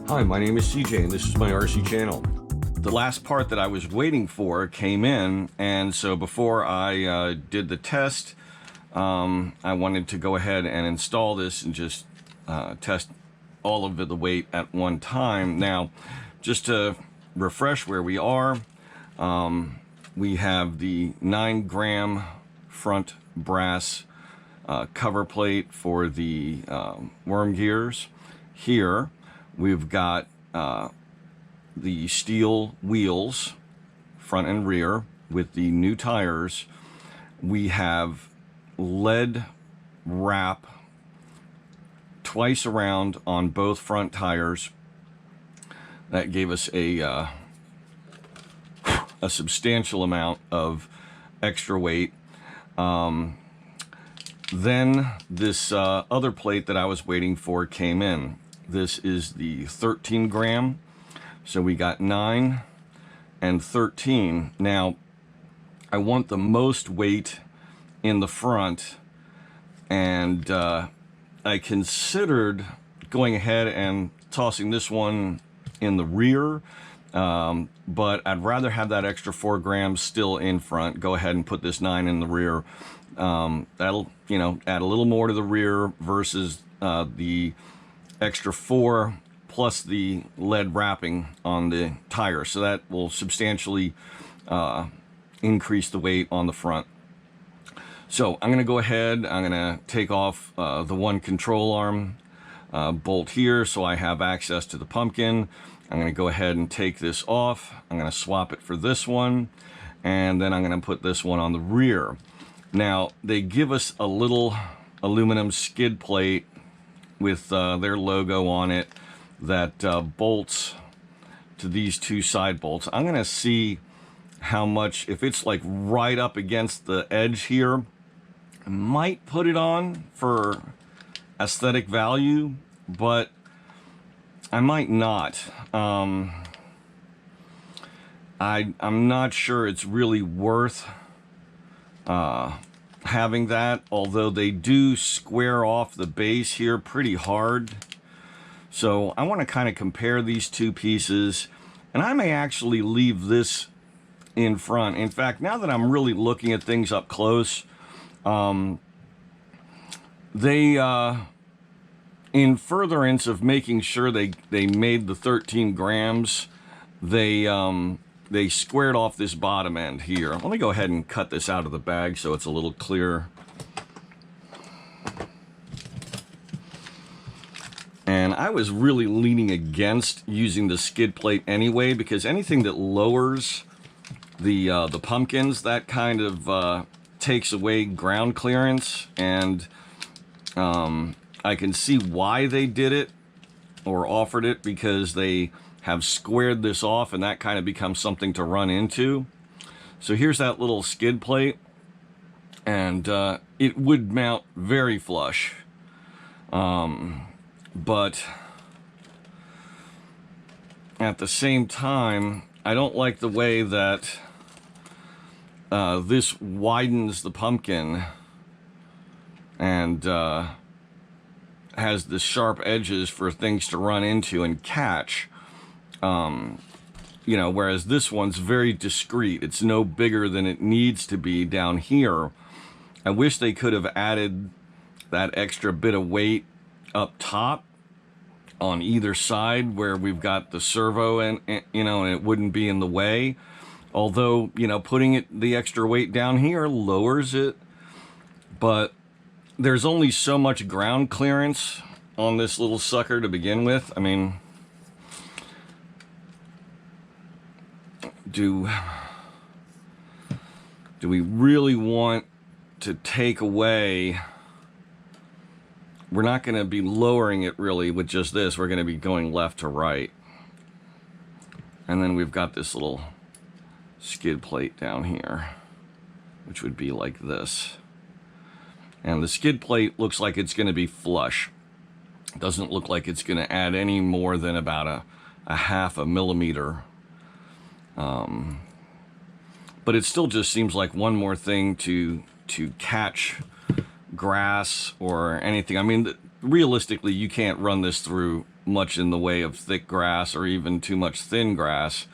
Hi, my name is CJ and this is my RC channel. The last part that I was waiting for came in, and so before I did the test, I wanted to go ahead and install this and just test all of the weight at one time. Now, just to refresh where we are, we have the 9-gram front brass cover plate for the worm gears. Here we've got the steel wheels, front and rear, with the new tires. We have lead wrap twice around on both front tires. That gave us a substantial amount of extra weight. Then this other plate that I was waiting for came in. This is the 13 gram. So we got 9 and 13. Now, I want the most weight in the front, and I considered going ahead and tossing this one in the rear, but I'd rather have that extra 4 grams still in front. Go ahead and put this 9 in the rear. That'll, you know, add a little more to the rear versus the extra 4 plus the lead wrapping on the tire. So that will substantially increase the weight on the front. So I'm going to go ahead, I'm going to take off the one control arm bolt here so I have access to the pumpkin. I'm going to go ahead and take this off. I'm going to swap it for this one, and then I'm going to put this one on the rear. Now, they give us a little aluminum skid plate with their logo on it that bolts to these two side bolts. I'm going to see how much, if it's like right up against the edge here, I might put it on for aesthetic value, but I might not. I'm not sure it's really worth having that, although they do square off the base here pretty hard. So I want to kind of compare these two pieces, and I may actually leave this in front. In fact, now that I'm really looking at things up close, they in furtherance of making sure they made the 13 grams, they squared off this bottom end here. Let me go ahead and cut this out of the bag so it's a little clearer. And I was really leaning against using the skid plate anyway, because anything that lowers the pumpkins, that kind of takes away ground clearance, and I can see why they did it or offered it, because they have squared this off and that kind of becomes something to run into. So here's that little skid plate, and it would mount very flush. But at the same time, I don't like the way that this widens the pumpkin and has the sharp edges for things to run into and catch. You know, whereas this one's very discreet. It's no bigger than it needs to be down here. I wish they could have added that extra bit of weight up top on either side where we've got the servo, and you know, and it wouldn't be in the way. Although, you know, putting the extra weight down here lowers it, but there's only so much ground clearance on this little sucker to begin with. I mean, do we really want to take away? We're not going to be lowering it really with just this. We're going to be going left to right. And then we've got this little skid plate down here, which would be like this. And the skid plate looks like it's going to be flush. It doesn't look like it's going to add any more than about a 0.5 millimeter. But it still just seems like one more thing to catch grass or anything. I mean, realistically, you can't run this through much in the way of thick grass or even too much thin grass,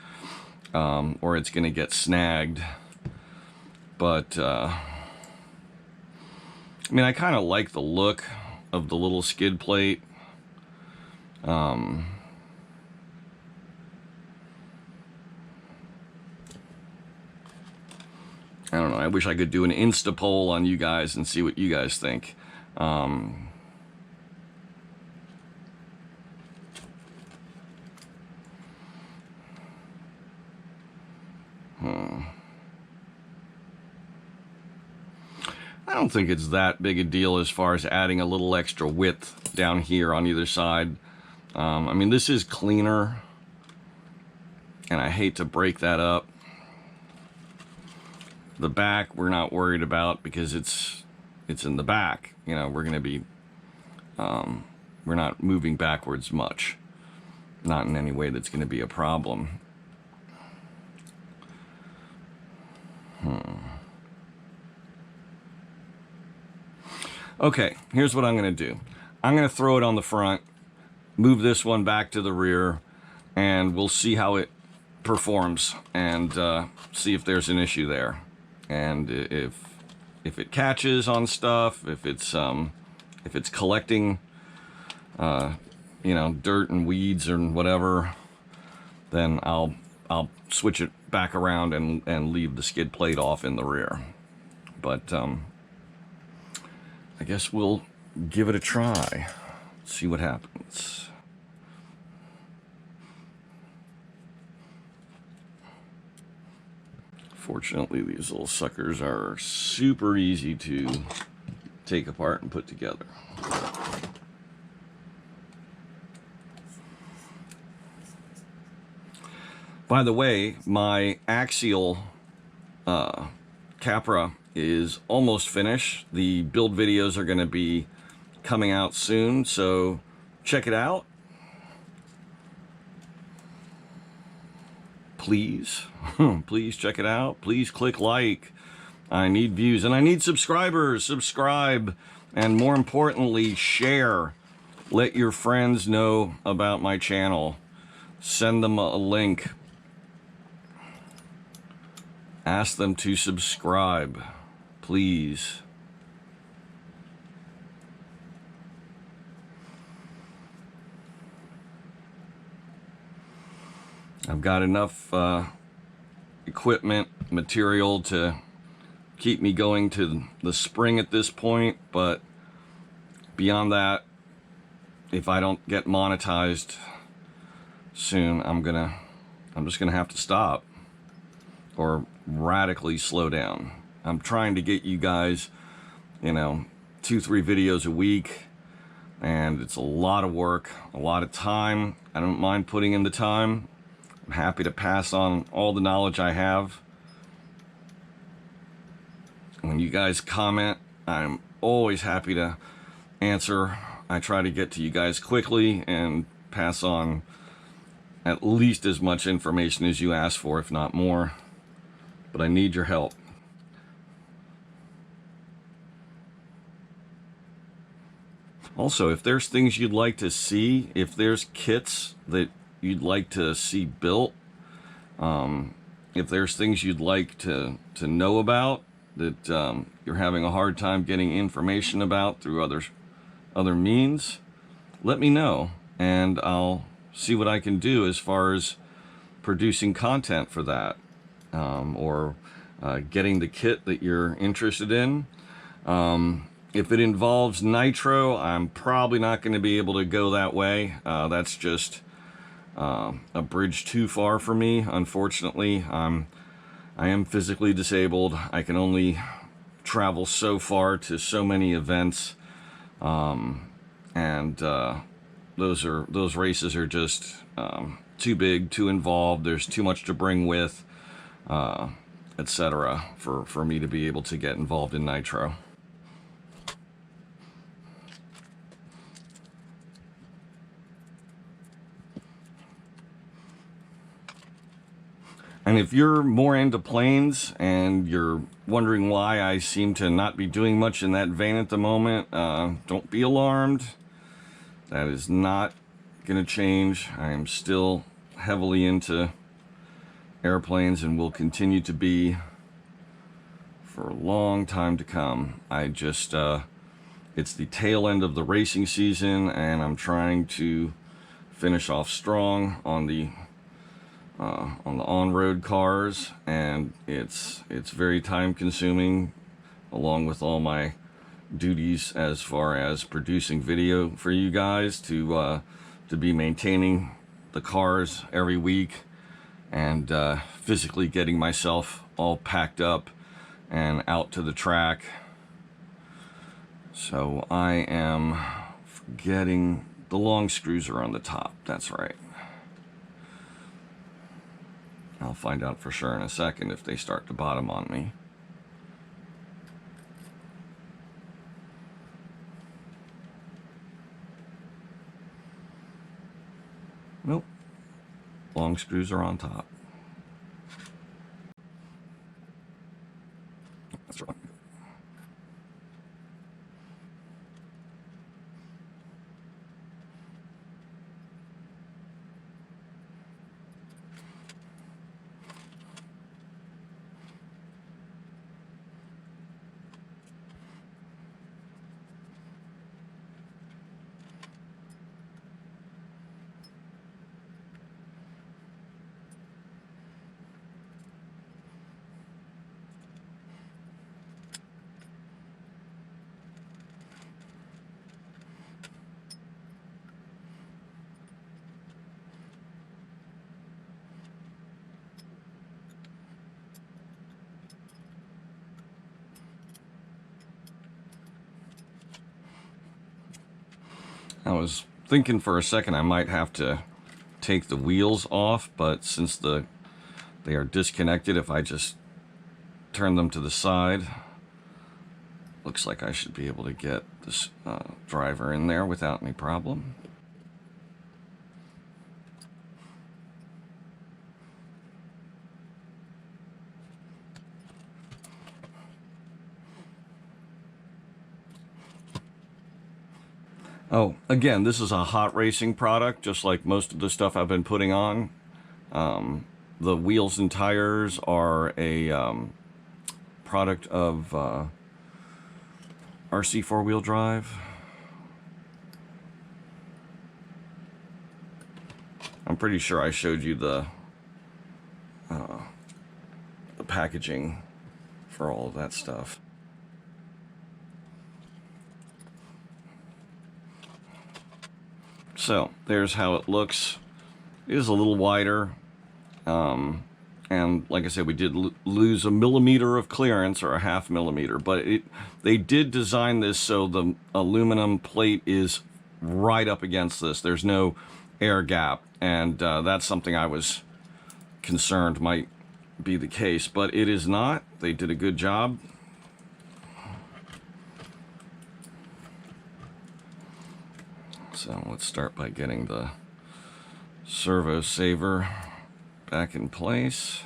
or it's going to get snagged. But I mean, I kind of like the look of the little skid plate. I don't know. I wish I could do an Insta poll on you guys and see what you guys think. I don't think it's that big a deal as far as adding a little extra width down here on either side. I mean, this is cleaner, and I hate to break that up. The back we're not worried about because it's in the back. You know, we're going to be we're not moving backwards much, not in any way that's going to be a problem. Okay, here's what I'm going to do. I'm going to throw it on the front, move this one back to the rear, and we'll see how it performs and see if there's an issue there. And if it catches on stuff, if it's collecting, you know, dirt and weeds or whatever, then I'll switch it back around and leave the skid plate off in the rear. But I guess we'll give it a try, see what happens. Fortunately, these little suckers are super easy to take apart and put together. By the way, my Axial Capra is almost finished. The build videos are going to be coming out soon, so check it out. Please, please check it out. Please click like. I need views and I need subscribers. Subscribe, and more importantly, share. Let your friends know about my channel. Send them a link. Ask them to subscribe, please. I've got enough equipment, material to keep me going to the spring at this point, but beyond that, if I don't get monetized soon, I'm just gonna have to stop or radically slow down. I'm trying to get you guys, you know, 2-3 videos a week, and it's a lot of work, a lot of time. I don't mind putting in the time. I'm happy to pass on all the knowledge I have. When you guys comment, I'm always happy to answer. I try to get to you guys quickly and pass on at least as much information as you ask for, if not more. But I need your help. Also, if there's things you'd like to see, if there's kits that you'd like to see built, if there's things you'd like to know about that you're having a hard time getting information about through other means, let me know, and I'll see what I can do as far as producing content for that, or getting the kit that you're interested in. If it involves nitro, I'm probably not going to be able to go that way. That's just a bridge too far for me, unfortunately. I am physically disabled. I can only travel so far to so many events, and those races are just too big, too involved. There's too much to bring with, etc. for me to be able to get involved in nitro. And if you're more into planes and you're wondering why I seem to not be doing much in that vein at the moment, don't be alarmed. That is not going to change. I am still heavily into airplanes and will continue to be for a long time to come. I just, it's the tail end of the racing season, and I'm trying to finish off strong on the on-road cars, and it's very time consuming, along with all my duties as far as producing video for you guys, to be maintaining the cars every week, and physically getting myself all packed up and out to the track. So I am forgetting the long screws are on the top. That's right. I'll find out for sure in a second if they start to bottom on me. Nope. Long screws are on top. That's right. I was thinking for a second I might have to take the wheels off, but since they are disconnected, if I just turn them to the side, looks like I should be able to get this driver in there without any problem. Oh, again, this is a hot racing product, just like most of the stuff I've been putting on. The wheels and tires are a product of RC four-wheel drive. I'm pretty sure I showed you the packaging for all of that stuff. So there's how it looks. It is a little wider, and like I said, we did lose 1 millimeter of clearance, or a 0.5 millimeter, but they did design this so the aluminum plate is right up against this. There's no air gap, and that's something I was concerned might be the case, but it is not. They did a good job. So let's start by getting the Servo Saver back in place.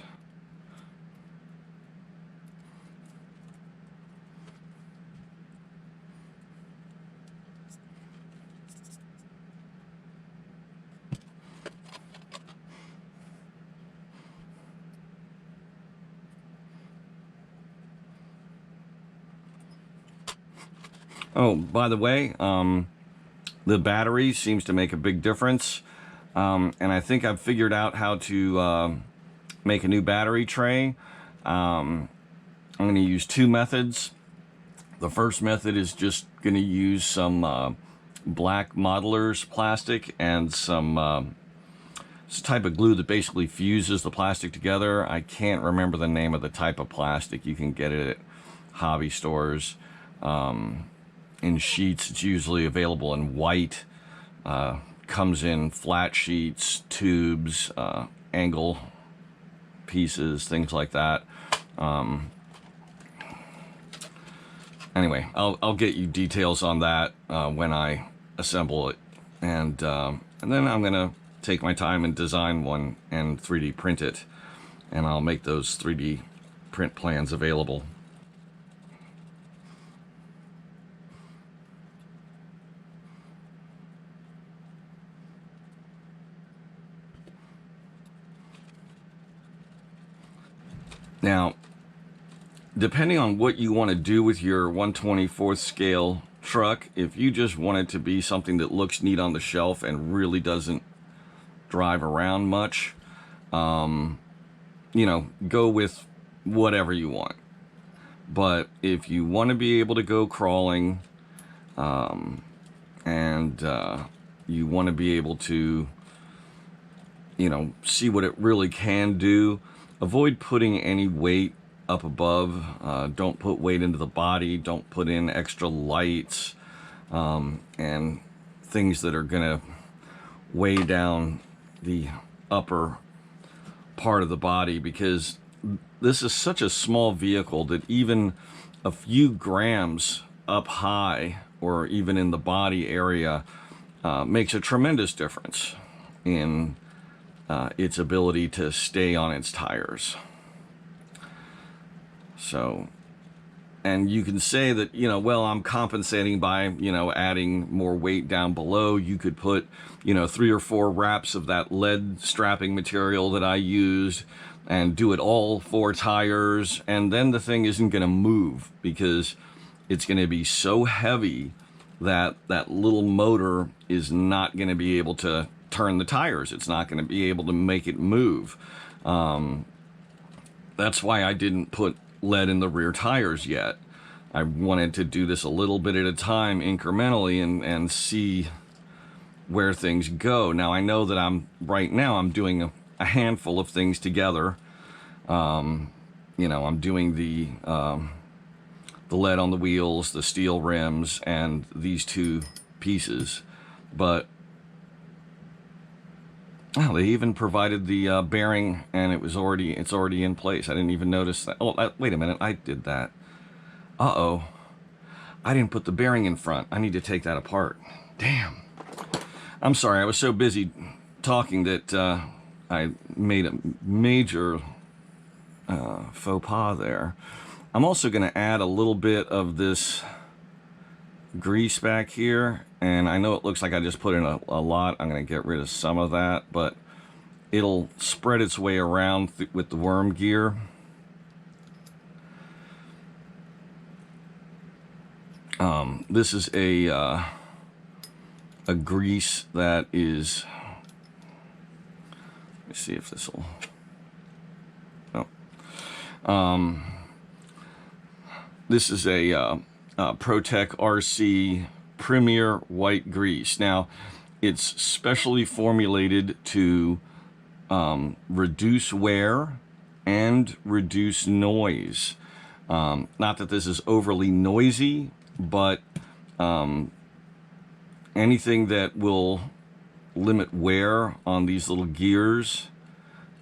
Oh, by the way, the battery seems to make a big difference, and I think I've figured out how to make a new battery tray. I'm going to use 2 methods. The first method is just going to use some black modeler's plastic and some it's a type of glue that basically fuses the plastic together. I can't remember the name of the type of plastic. You can get it at hobby stores. In sheets, it's usually available in white, comes in flat sheets, tubes, angle pieces, things like that. Anyway, I'll get you details on that when I assemble it, and then I'm gonna take my time and design one and 3D print it, and I'll make those 3D print plans available. Now, depending on what you want to do with your 1/24th scale truck, if you just want it to be something that looks neat on the shelf and really doesn't drive around much, you know, go with whatever you want. But if you want to be able to go crawling, and you want to be able to, you know, see what it really can do, avoid putting any weight up above. Don't put weight into the body. Don't put in extra lights and things that are going to weigh down the upper part of the body, because this is such a small vehicle that even a few grams up high or even in the body area makes a tremendous difference in its ability to stay on its tires. So, and you can say that, you know, well, I'm compensating by, you know, adding more weight down below. You could put, you know, 3 or 4 wraps of that lead strapping material that I used and do it all 4 tires, and then the thing isn't going to move because it's going to be so heavy that that little motor is not going to be able to turn the tires. It's not going to be able to make it move. That's why I didn't put lead in the rear tires yet. I wanted to do this a little bit at a time, incrementally, and see where things go. Now I know that right now I'm doing a handful of things together. You know, I'm doing the lead on the wheels, the steel rims, and these 2 pieces. But oh, they even provided the bearing, and it's already in place. I didn't even notice that. Oh, wait a minute, I did that. Uh-oh. I didn't put the bearing in front. I need to take that apart. Damn. I'm sorry, I was so busy talking that I made a major faux pas there. I'm also going to add a little bit of this grease back here, and I know it looks like I just put in a lot. I'm going to get rid of some of that, but it'll spread its way around with the worm gear. This is a grease that is, let me see if this will, oh. This is a ProTech RC Premier White Grease. Now, it's specially formulated to reduce wear and reduce noise. Not that this is overly noisy, but anything that will limit wear on these little gears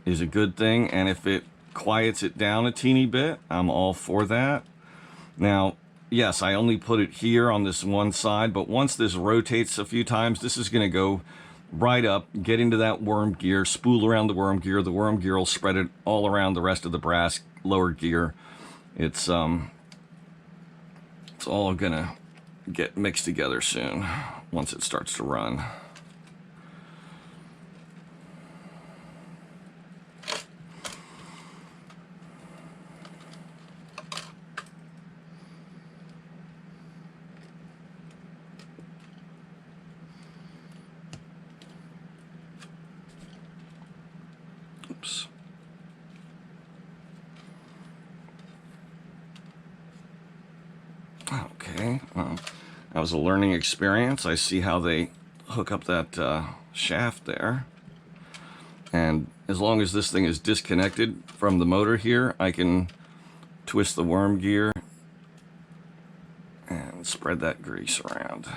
is a good thing. And if it quiets it down a teeny bit, I'm all for that. Now, yes, I only put it here on this one side, but once this rotates a few times, this is going to go right up, get into that worm gear, spool around the worm gear. The worm gear will spread it all around the rest of the brass lower gear. It's all gonna get mixed together soon once it starts to run. Oops. Okay, well, that was a learning experience. I see how they hook up that shaft there. And as long as this thing is disconnected from the motor here, I can twist the worm gear and spread that grease around.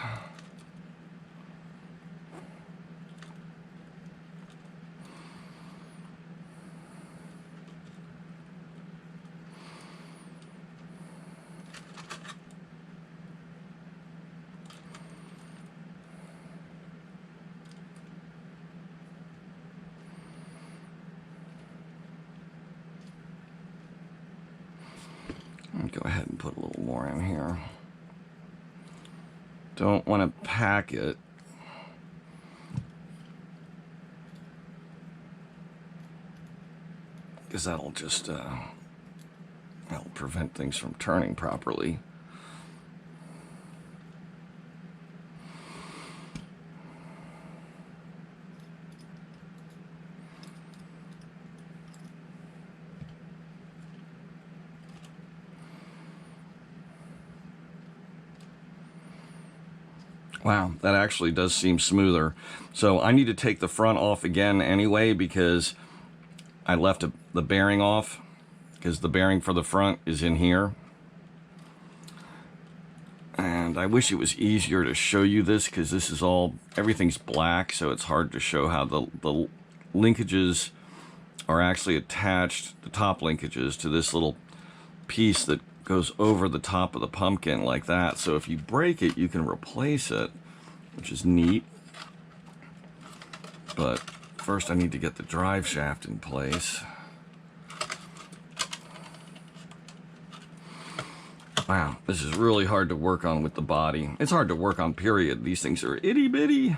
Go ahead and put a little more in here. Don't want to pack it. Because that'll just prevent things from turning properly. Wow, that actually does seem smoother. So I need to take the front off again anyway because I left the bearing off, because the bearing for the front is in here. And I wish it was easier to show you this because this is everything's black, so it's hard to show how the linkages are actually attached, the top linkages, to this little piece that goes over the top of the pumpkin like that. So if you break it, you can replace it, which is neat. But first I need to get the drive shaft in place. Wow, this is really hard to work on with the body. It's hard to work on, period. These things are itty bitty.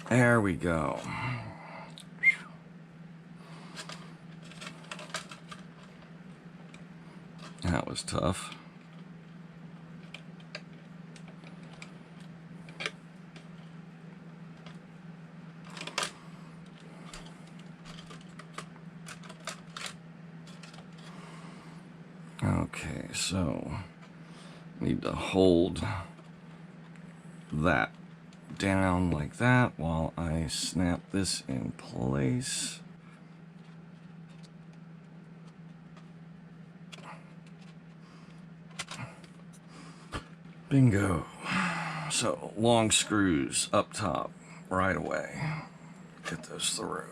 There we go. That was tough. Okay, so need to hold that down like that while I snap this in place. Bingo. So long screws up top right away. Get those through.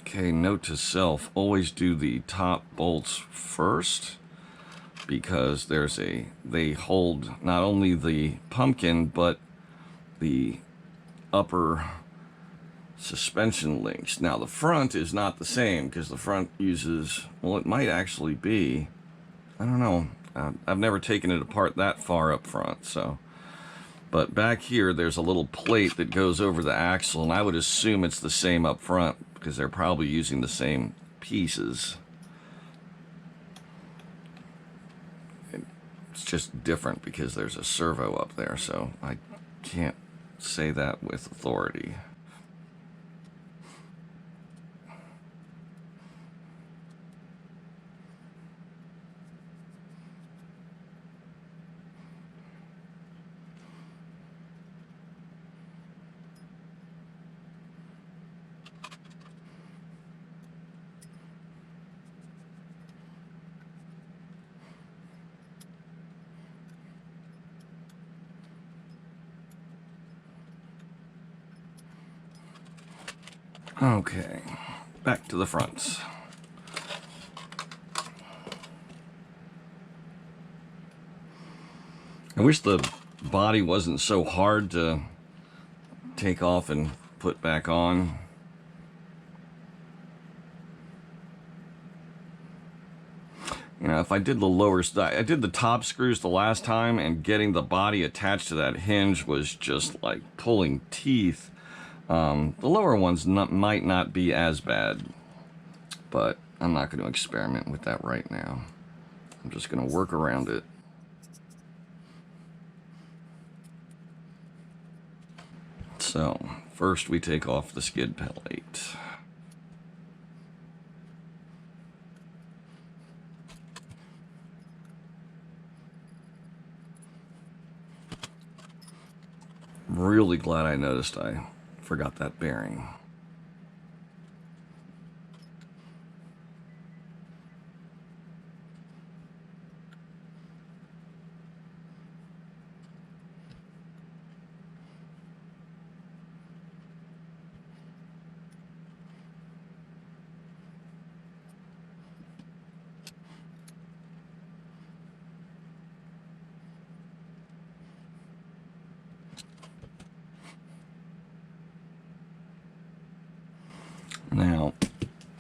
Okay, note to self, always do the top bolts first because they hold not only the pumpkin but the upper suspension links. Now the front is not the same because the front uses, well, it might actually be, I don't know, I've never taken it apart that far up front, so. But back here there's a little plate that goes over the axle, and I would assume it's the same up front because they're probably using the same pieces. It's just different because there's a servo up there, so I can't say that with authority. Okay, back to the fronts. I wish the body wasn't so hard to take off and put back on. You know, if I did the lower, I did the top screws the last time, and getting the body attached to that hinge was just like pulling teeth. The lower ones might not be as bad, but I'm not going to experiment with that right now. I'm just going to work around it. So, first we take off the skid plate. I'm really glad I noticed I forgot that bearing. Now,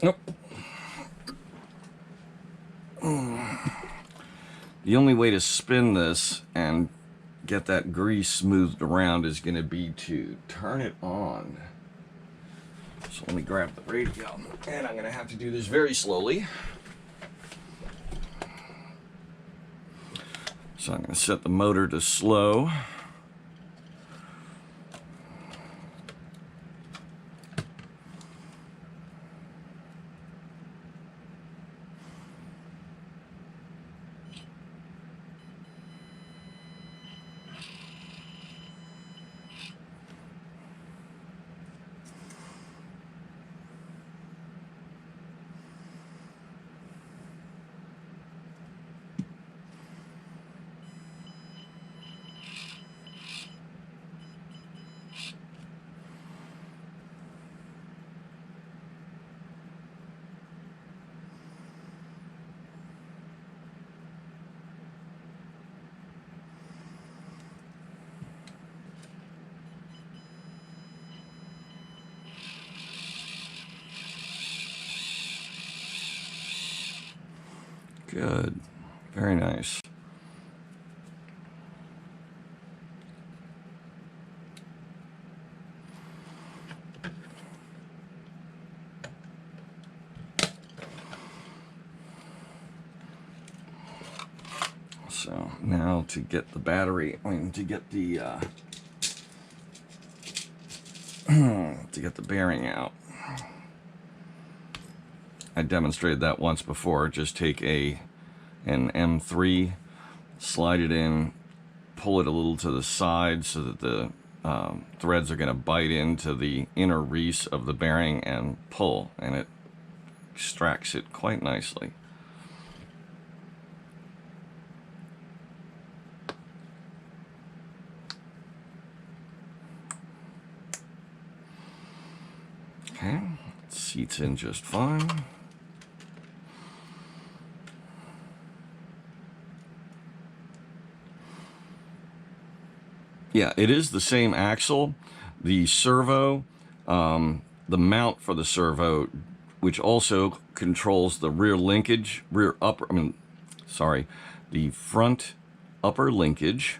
nope. The only way to spin this and get that grease smoothed around is going to be to turn it on. So let me grab the radio, and I'm going to have to do this very slowly. So I'm going to set the motor to slow. Good. Very nice. So now to get the battery, to get the to get the bearing out. I demonstrated that once before. Just take an M3, slide it in, pull it a little to the side so that the threads are going to bite into the inner reese of the bearing and pull, and it extracts it quite nicely. Okay, it seats in just fine. Yeah, it is the same axle. The servo, the mount for the servo, which also controls the rear linkage, the front upper linkage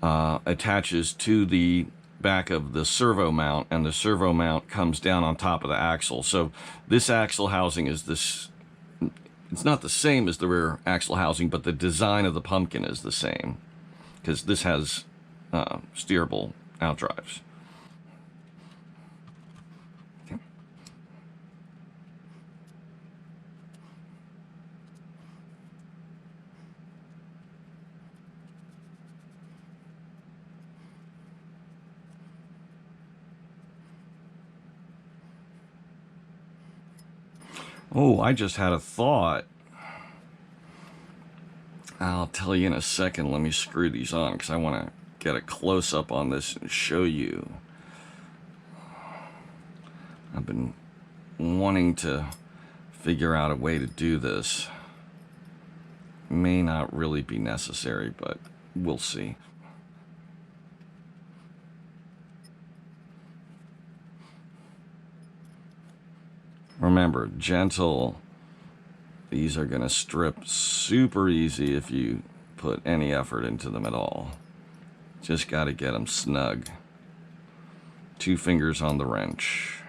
attaches to the back of the servo mount, and the servo mount comes down on top of the axle. So this axle housing is this, it's not the same as the rear axle housing, but the design of the pumpkin is the same, because this has steerable outdrives. Okay. Oh, I just had a thought. I'll tell you in a second. Let me screw these on because I want to get a close-up on this and show you. I've been wanting to figure out a way to do this. May not really be necessary, but we'll see. Remember, gentle. These are going to strip super easy if you put any effort into them at all. Just got to get them snug. 2 fingers on the wrench.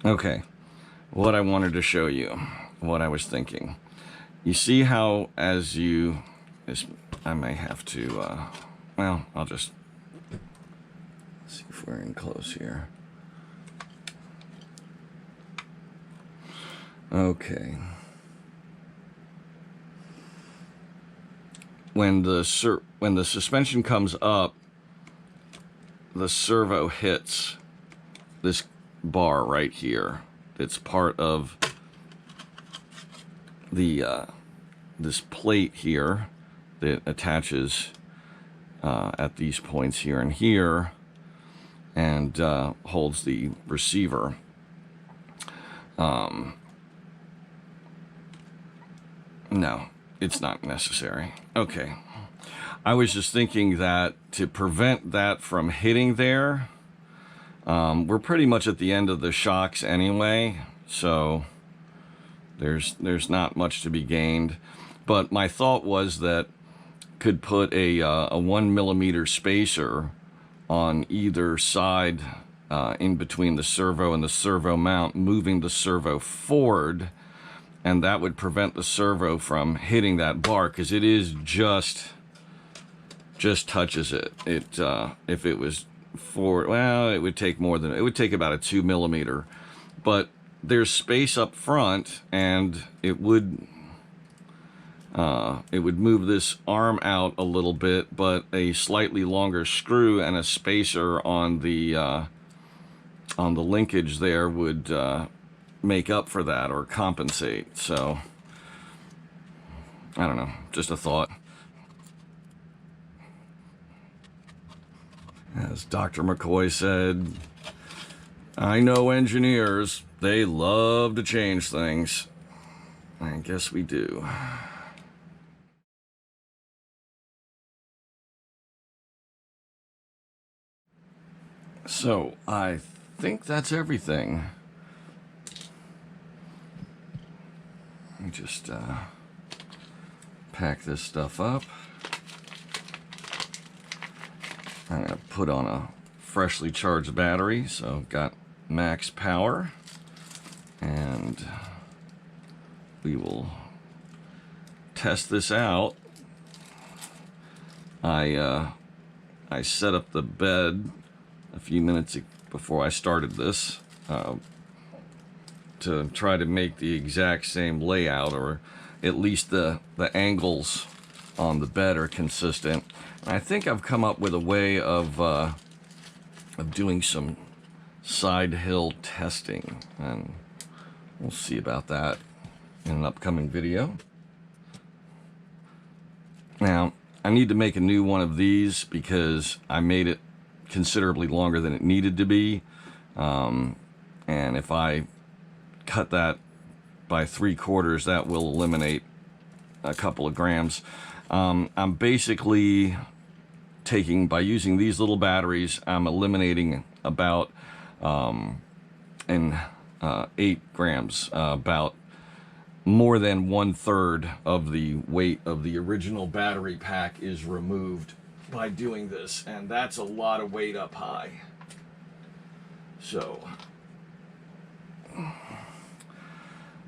Okay, what I wanted to show you, what I was thinking. You see how I may have to, well, I'll just see if we're in close here. Okay. When the suspension comes up, the servo hits this bar right here. It's part of the this plate here that attaches at these points here and here, and holds the receiver. No, it's not necessary. Okay. I was just thinking that to prevent that from hitting there, we're pretty much at the end of the shocks anyway, so there's not much to be gained. But my thought was that could put a 1mm spacer on either side in between the servo and the servo mount, moving the servo forward, and that would prevent the servo from hitting that bar, because it is just touches it. If it was forward, well, it would take more than, it would take about a 2mm, but there's space up front, and it would move this arm out a little bit, but a slightly longer screw and a spacer on the linkage there would make up for that or compensate. So I don't know, just a thought. As Dr. McCoy said, I know engineers, they love to change things. I guess we do. So I think that's everything. Let me just pack this stuff up. I'm going to put on a freshly charged battery, so I've got max power, and we will test this out. I set up the bed a few minutes before I started this to try to make the exact same layout, or at least the angles on the bed are consistent. I think I've come up with a way of doing some side hill testing, and we'll see about that in an upcoming video. Now, I need to make a new one of these because I made it considerably longer than it needed to be, and if I cut that by 3/4, that will eliminate a couple of grams. I'm basically taking, by using these little batteries, I'm eliminating about 8 grams, about more than 1/3 of the weight of the original battery pack is removed by doing this, and that's a lot of weight up high. So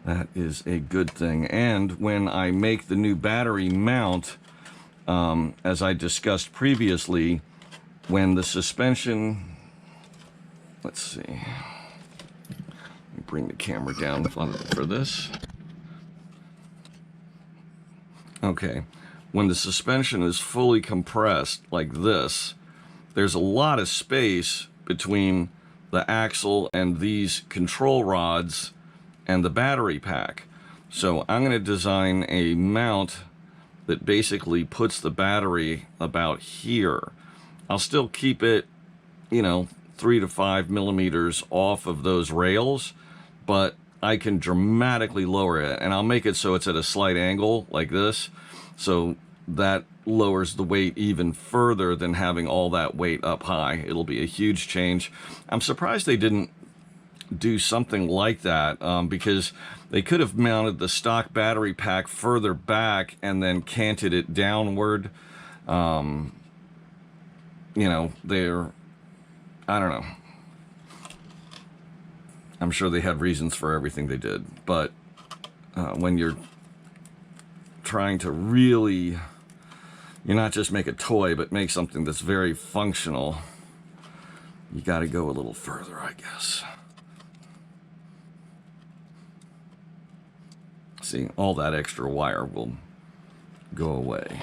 that is a good thing. And when I make the new battery mount, as I discussed previously, when the suspension, let's see, let me bring the camera down for this. Okay, when the suspension is fully compressed like this, there's a lot of space between the axle and these control rods and the battery pack. So I'm going to design a mount that basically puts the battery about here. I'll still keep it, 3 to 5 millimeters off of those rails, but I can dramatically lower it, and I'll make it so it's at a slight angle like this, so that lowers the weight even further than having all that weight up high. It'll be a huge change. I'm surprised they didn't do something like that, because they could have mounted the stock battery pack further back and then canted it downward. They're, I don't know. I'm sure they had reasons for everything they did, but when you're trying to really, not just make a toy, but make something that's very functional, you got to go a little further, I guess. See, all that extra wire will go away.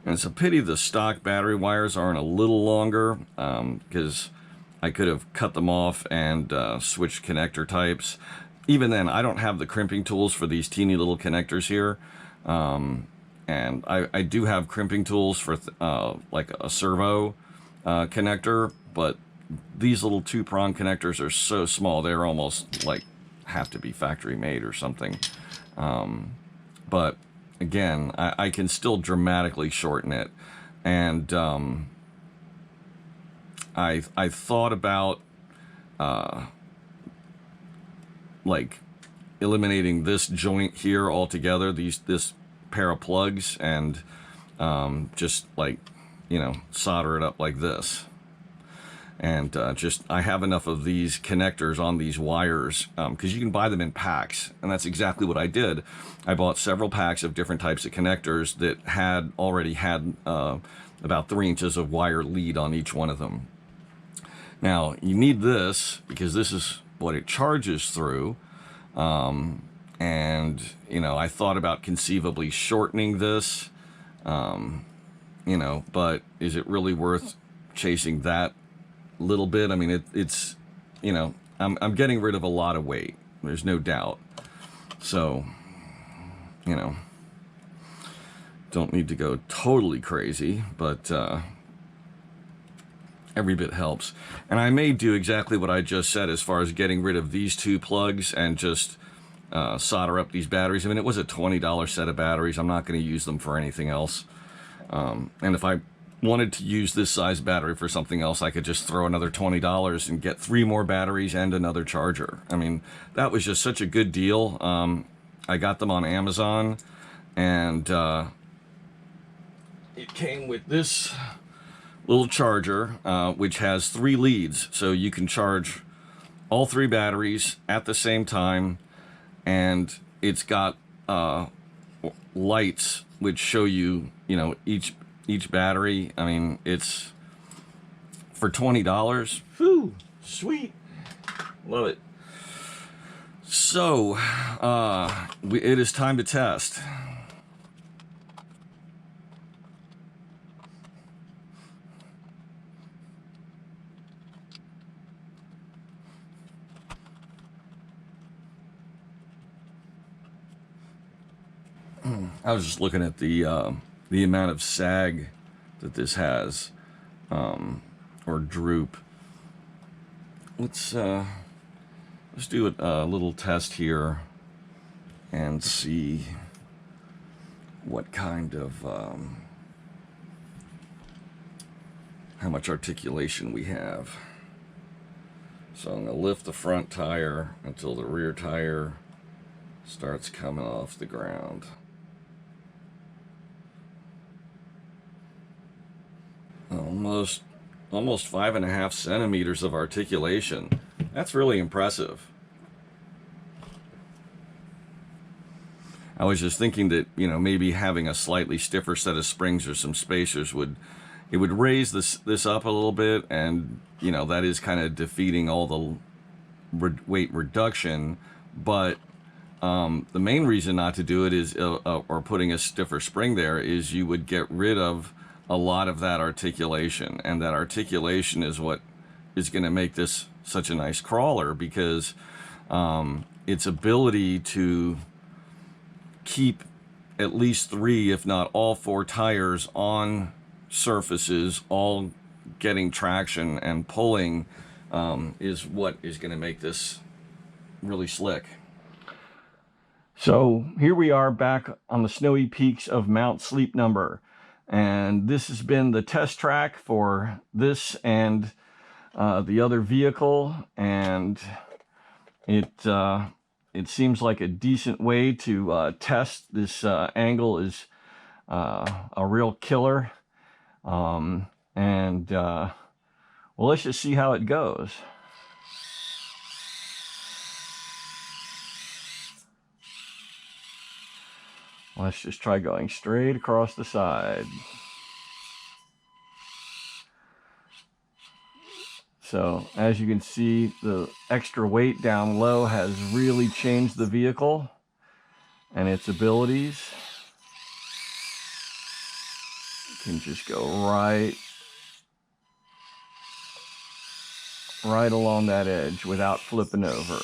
And it's a pity the stock battery wires aren't a little longer, because I could have cut them off and switched connector types. Even then, I don't have the crimping tools for these teeny little connectors here. And I do have crimping tools for like a servo connector, but these little 2-prong connectors are so small, they're almost like have to be factory made or something. But again, I can still dramatically shorten it. And I thought about like eliminating this joint here altogether, this pair of plugs, and just like, you know, solder it up like this. And just, I have enough of these connectors on these wires, because you can buy them in packs, and that's exactly what I did. I bought several packs of different types of connectors that already had about 3 inches of wire lead on each one of them. Now, you need this because this is what it charges through. And, you know, I thought about conceivably shortening this, you know, but is it really worth chasing that little bit? I mean, it's, you know, I'm getting rid of a lot of weight. There's no doubt. So, you know, don't need to go totally crazy, but every bit helps. And I may do exactly what I just said as far as getting rid of these 2 plugs and just solder up these batteries. I mean, it was a $20 set of batteries. I'm not going to use them for anything else. And if I wanted to use this size battery for something else, I could just throw another $20 and get 3 more batteries and another charger. I mean, that was just such a good deal. I got them on Amazon, and it came with this little charger, which has 3 leads, so you can charge all 3 batteries at the same time, and it's got lights which show you, you know, each battery. I mean, it's for $20. Whew, sweet, love it. So it is time to test. I was just looking at the amount of sag that this has, or droop. Let's do a little test here and see what kind of how much articulation we have. So I'm going to lift the front tire until the rear tire starts coming off the ground. Almost 5.5 centimeters of articulation. That's really impressive. I was just thinking that, you know, maybe having a slightly stiffer set of springs or some spacers would raise this up a little bit, and, you know, that is kind of defeating all the weight reduction. But the main reason not to do it is, or putting a stiffer spring there, is you would get rid of a lot of that articulation, and that articulation is what is going to make this such a nice crawler, because its ability to keep at least 3, if not all 4 tires on surfaces, all getting traction and pulling, is what is going to make this really slick. So here we are back on the snowy peaks of Mount Sleep Number. And this has been the test track for this and the other vehicle, and it seems like a decent way to test. This angle is a real killer, well, let's just see how it goes. Let's just try going straight across the side. So as you can see, the extra weight down low has really changed the vehicle and its abilities. You can just go right along that edge without flipping over.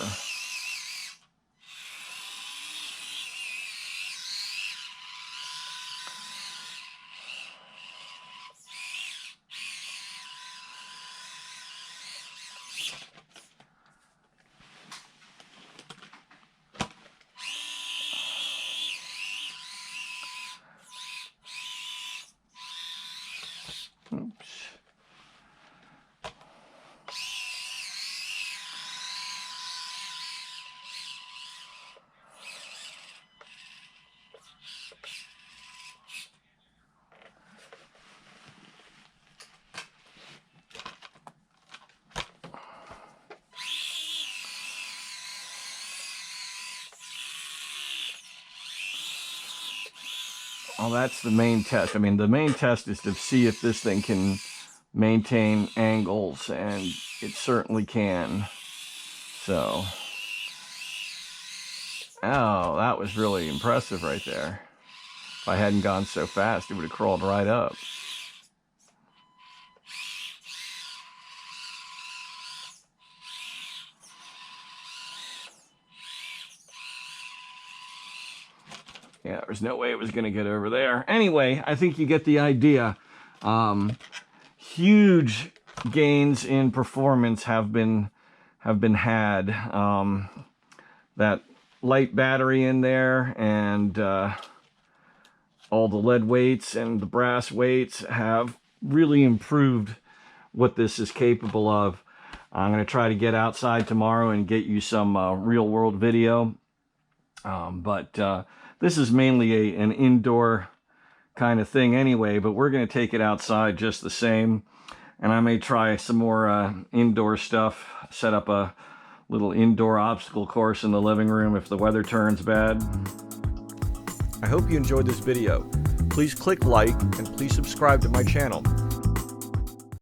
Well, that's the main test. I mean, the main test is to see if this thing can maintain angles, and it certainly can. So, oh, that was really impressive right there. If I hadn't gone so fast, it would have crawled right up. Yeah, there's no way it was going to get over there. Anyway, I think you get the idea. Huge gains in performance have been had. That light battery in there, and all the lead weights and the brass weights have really improved what this is capable of. I'm going to try to get outside tomorrow and get you some real world video. This is mainly an indoor kind of thing anyway, but we're going to take it outside just the same. And I may try some more indoor stuff, set up a little indoor obstacle course in the living room if the weather turns bad. I hope you enjoyed this video. Please click like and please subscribe to my channel.